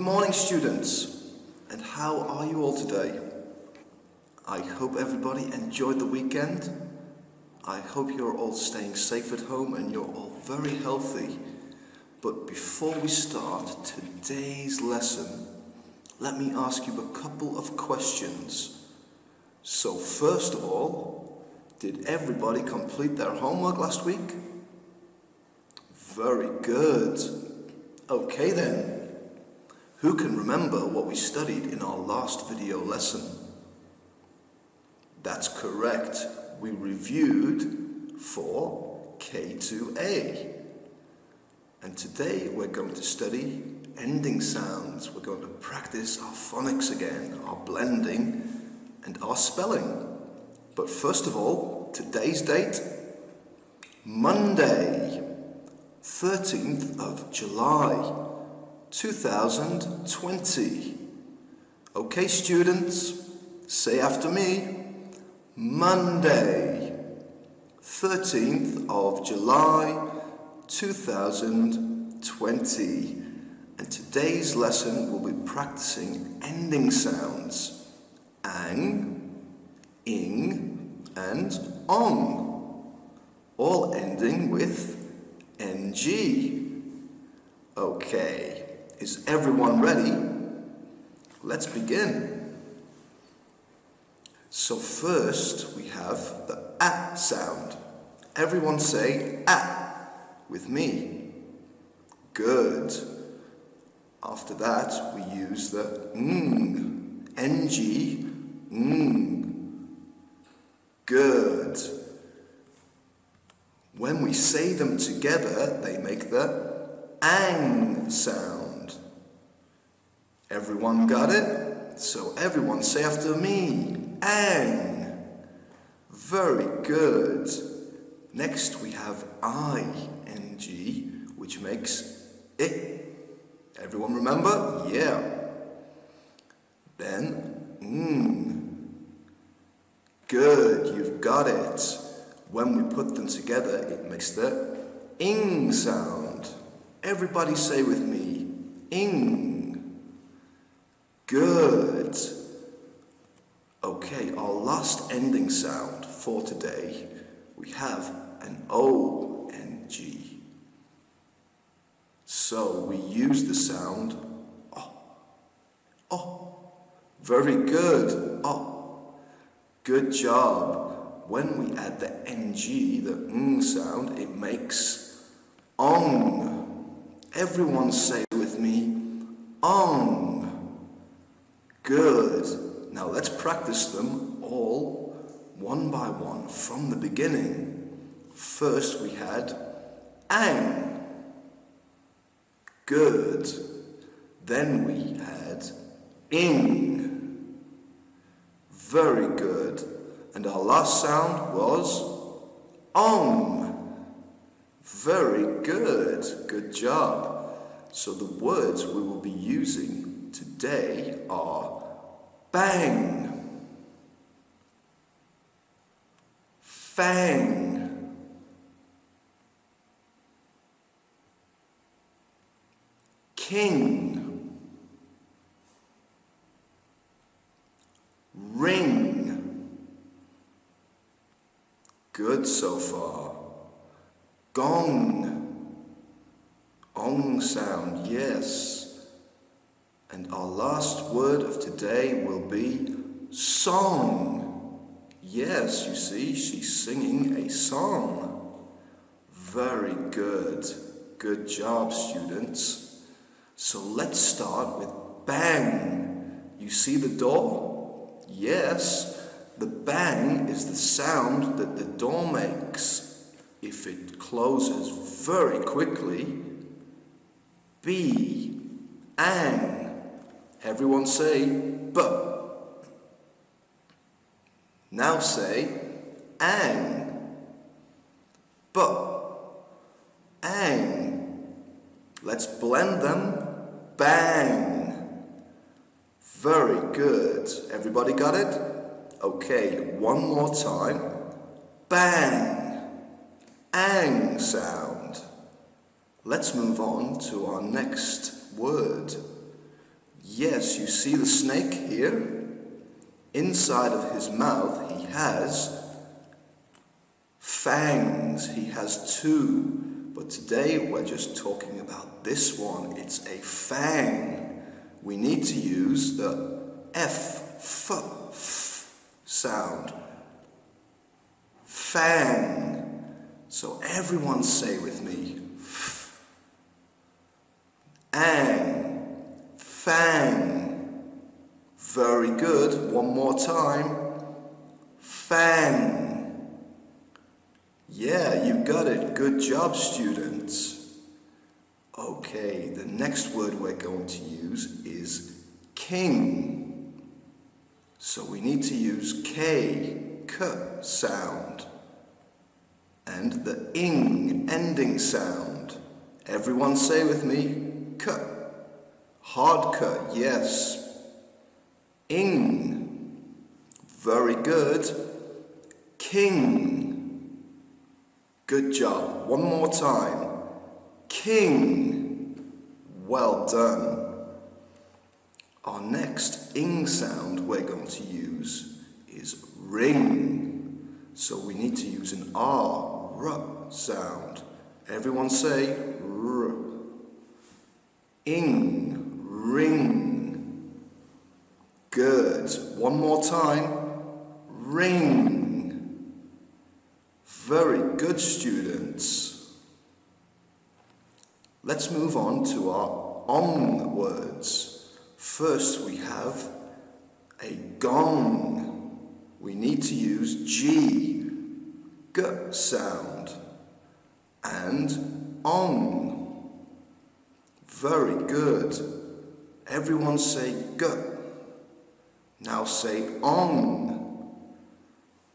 Good morning, students, and how are you all today? I hope everybody enjoyed the weekend. I hope you're all staying safe at home and you're all very healthy. But before we start today's lesson, let me ask you a couple of questions. So first of all, did everybody complete their homework last week? Very good. Okay then. Who can remember what we studied in our last video lesson? That's correct. We reviewed for K2A. And today we're going to study ending sounds. We're going to practice our phonics again, our blending and our spelling. But first of all, today's date, Monday, 13th of July, 2020. Okay, students, say after me, Monday, 13th of July, 2020. And today's lesson will be practicing ending sounds. Ang, ing, and ong. All ending with ng. Okay. Is everyone ready? Let's begin. So first we have the A sound. Everyone say A with me. Good. After that we use the ng, ng. Good. When we say them together, they make the ang sound. Everyone got it? So everyone say after me, ang. Very good. Next we have ing, which makes I. Everyone remember? Yeah. Then Good, you've got it. When we put them together, it makes the ing sound. Everybody say with me, ing. Good. Okay, our last ending sound for today, we have an O-N-G. So we use the sound O. O. Very good. O. Good job. When we add the ng, the ng sound, it makes ong. Everyone say with me, ong. Good. Now let's practice them all one by one from the beginning. First we had ang. Good. Then we had ing. Very good. And our last sound was ong. Very good. Good job. So the words we will be using today are bang, fang, king, ring. Good so far. Gong, ong sound, yes. And our last word of today will be song. Yes, you see, she's singing a song. Very good. Good job, students. So let's start with bang. You see the door? Yes, the bang is the sound that the door makes. If it closes very quickly, B, ang. Everyone say B. Now say ang. B. Ang. Let's blend them. Bang. Very good. Everybody got it? Okay, one more time. Bang. Ang sound. Let's move on to our next word. Yes, you see the snake here? Inside of his mouth he has fangs. He has two. But today we're just talking about this one. It's a fang. We need to use the f sound. Fang. So everyone say with me. Ang. Fang. Very good. One more time. Fang. Yeah, you got it. Good job, students. Okay, the next word we're going to use is king. So we need to use k sound, and the ing ending sound. Everyone say with me, k. Hard k, yes. Ing. Very good. King. Good job. One more time. King. Well done. Our next ing sound we're going to use is ring. So we need to use an r sound. Everyone say r. Ing. Ring. Good. One more time. Ring. Very good, students. Let's move on to our ong words. First we have a gong. We need to use g sound, and ong. Very good. Everyone say g. Now say ong.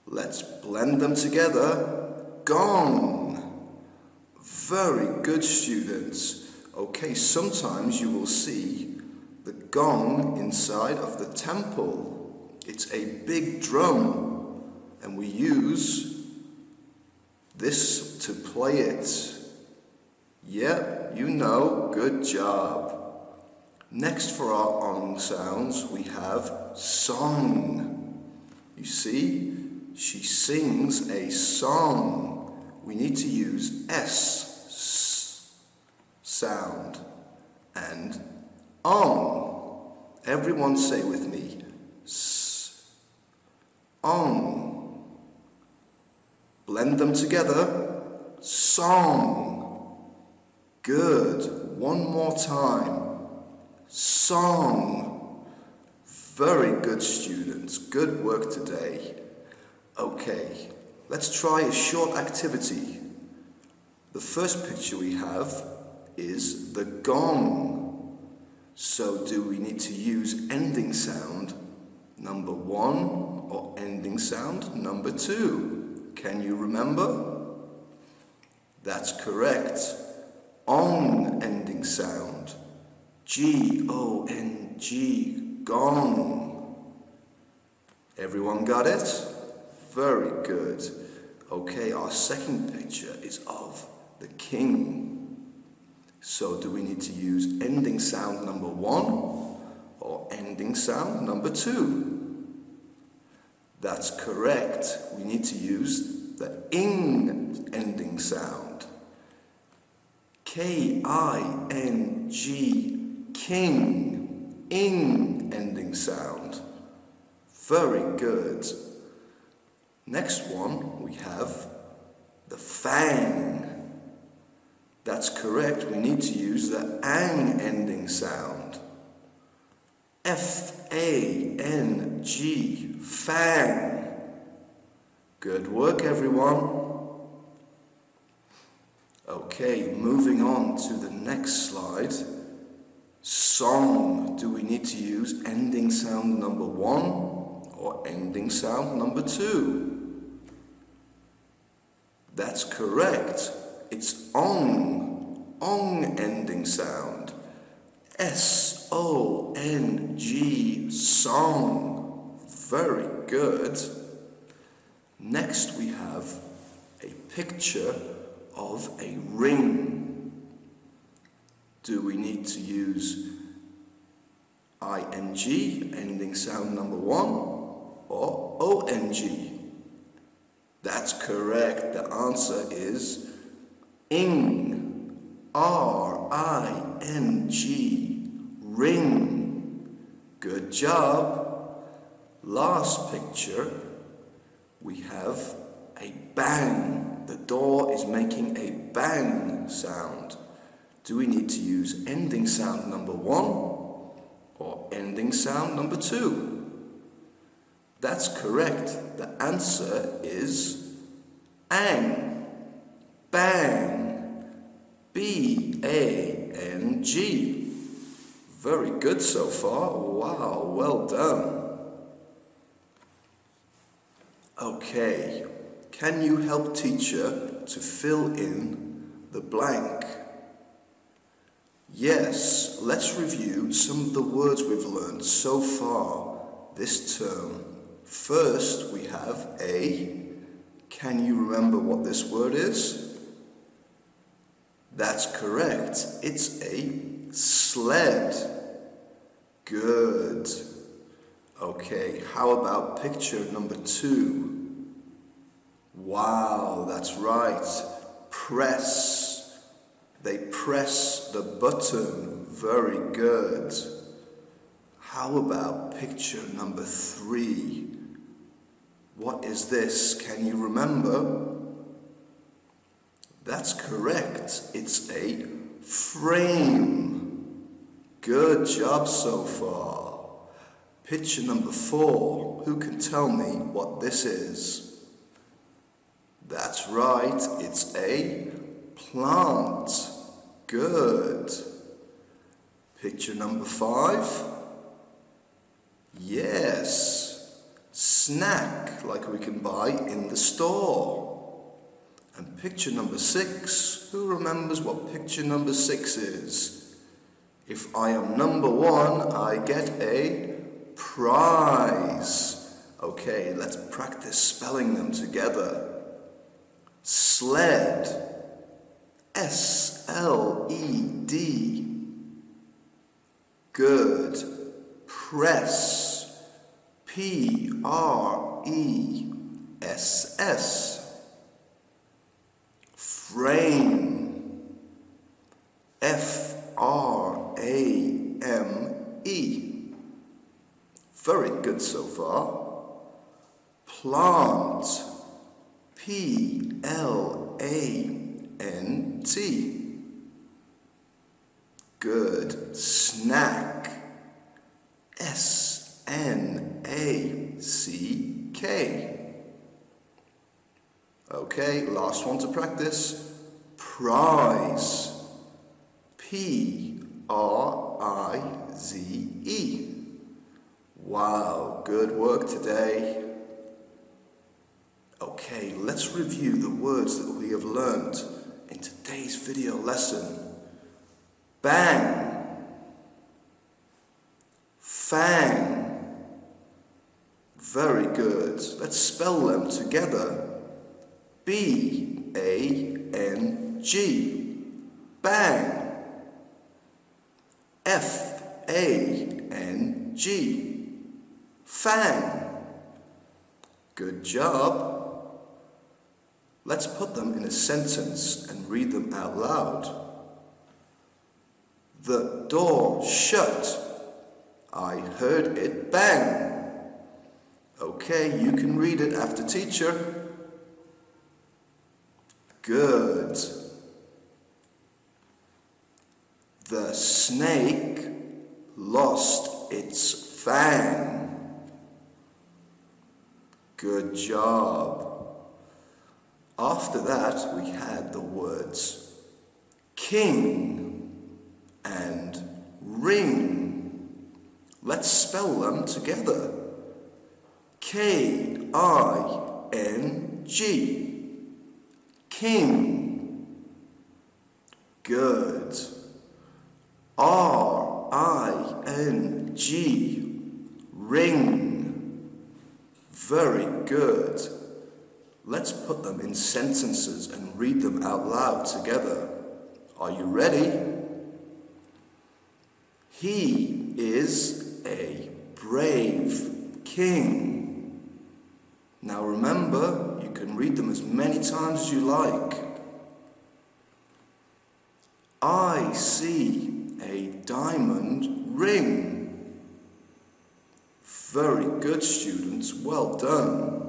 Let's blend them together. Gong. Very good, students. Okay, sometimes you will see the gong inside of the temple. It's a big drum, and we use this to play it. Yep, you know, good job. Next for our ong sounds, we have song. You see? She sings a song. We need to use s sound, and ong. Everyone say with me, s, ong. Blend them together. Song. Good. One more time. Song. Very good, students. Good work today. Okay, let's try a short activity. The first picture we have is the gong. So do we need to use ending sound number 1 or ending sound number 2? Can you remember? That's correct. Ong ending sound. G-O-N-G, gong. Everyone got it? Very good. Okay, our second picture is of the king. So do we need to use ending sound number 1 or ending sound number 2? That's correct. We need to use the ing ending sound. K-I-N-G, king. Ing ending sound. Very good. Next one, we have the fang. That's correct. We need to use the ang ending sound. F-A-N-G, fang. Good work, everyone. Okay, moving on to the next slide. Song. Do we need to use ending sound number 1 or ending sound number 2? That's correct. It's ong. Ong ending sound. S-O-N-G, song. Very good. Next we have a picture of a ring. Do we need to use ing, ending sound number 1, or ong? That's correct. The answer is ing, R-I-N-G, ring. Good job. Last picture, we have a bang. The door is making a bang sound. Do we need to use ending sound number 1 or ending sound number 2? That's correct. The answer is ang, bang, B-A-N-G. Very good so far. Wow, well done. Okay, can you help teacher to fill in the blank? Yes, let's review some of the words we've learned so far this term. First, we have a. Can you remember what this word is? That's correct. It's a sled. Good. Okay, how about picture number 2? Wow, that's right. Press. They press the button. Very good. How about picture number 3? What is this? Can you remember? That's correct. It's a frame. Good job so far. Picture number 4. Who can tell me what this is? That's right. It's a plant. Good. Picture number 5. Yes. Snack, like we can buy in the store. And picture number 6. Who remembers what picture number 6 is? If I am number 1, I get a prize. Okay, let's practice spelling them together. Sled. S-L-E-D. Good. Press. P-R-E-S-S. Frame. F-R-A-M-E. Very good so far. Plant. P-L-A-N-T. Good. Snack. S-N-A-C-K. Okay, last one to practice. Prize. P-R-I-Z-E. Wow, good work today. Okay, let's review the words that we have learned in today's video lesson. Bang. Fang. Very good. Let's spell them together. B-A-N-G. Bang. F-A-N-G. Fang. Good job. Let's put them in a sentence and read them out loud. The door shut. I heard it bang. Okay, you can read it after teacher. Good. The snake lost its fang. Good job. After that, we had the words king and ring. Let's spell them together. K-I-N-G. King. Good. R-I-N-G. Ring. Very good. Let's put them in sentences and read them out loud together. Are you ready? He is a brave king. Now remember, you can read them as many times as you like. I see a diamond ring. Very good, students. Well done.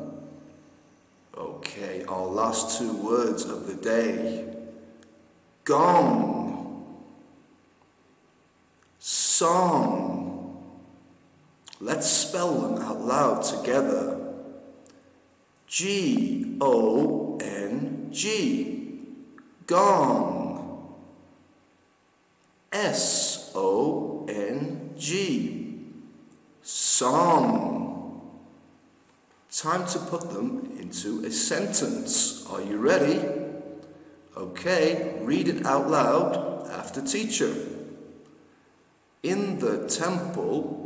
Okay, our last two words of the day. Gong. Song. Let's spell them out loud together. G-O-N-G. Gong. S-O-N-G. Song. Time to put them into a sentence. Are you ready? Okay, read it out loud after teacher. In the temple,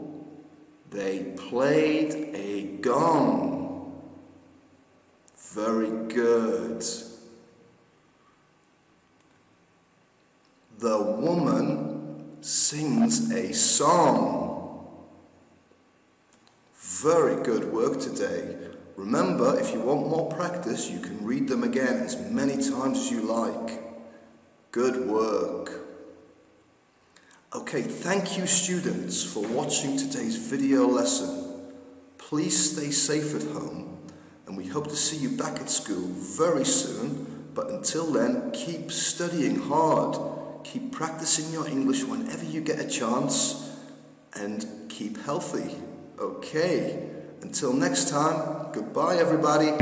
they played a gong. Very good. The woman sings a song. Very good work today. Remember, if you want more practice, you can read them again as many times as you like. Good work. Okay, thank you students for watching today's video lesson. Please stay safe at home, and we hope to see you back at school very soon. But until then, keep studying hard. Keep practicing your English whenever you get a chance, and keep healthy. Okay, until next time, goodbye everybody.